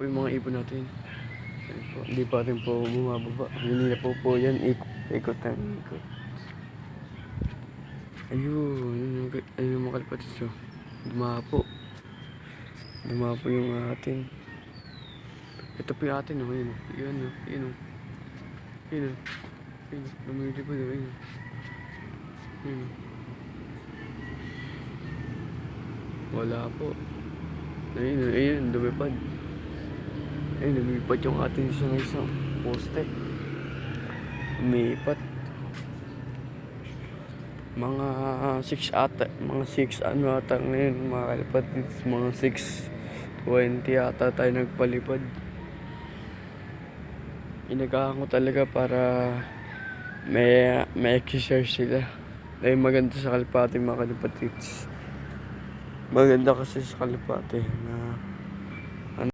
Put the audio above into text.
po yung mga ibon natin. Ayun po, hindi pa rin po bumababa. Hindi na po yan. Ikot na ikot. Ayun yung mga kalapatids oh. Dumapo yung atin. Ito po yung atin oh. Ayun oh. Ayun oh. Ayun oh. Ayun oh. Ayun oh. Lumilipad oh. Ayun oh. Ayun oh. Wala po. Ayun oh. Ayun. Lumipad. Ayun. Lumipad yung atin sa isang poste. Lumipat. Mga 6 ata. Mga 6 ano ata ngayon mga kalapatids. Mga 6:20 ata tayo nagpalipad. Inagahan ko talaga para may exercise sila. Dahil maganda sa kalapate mga kalapatids. Maganda kasi sa kalapate na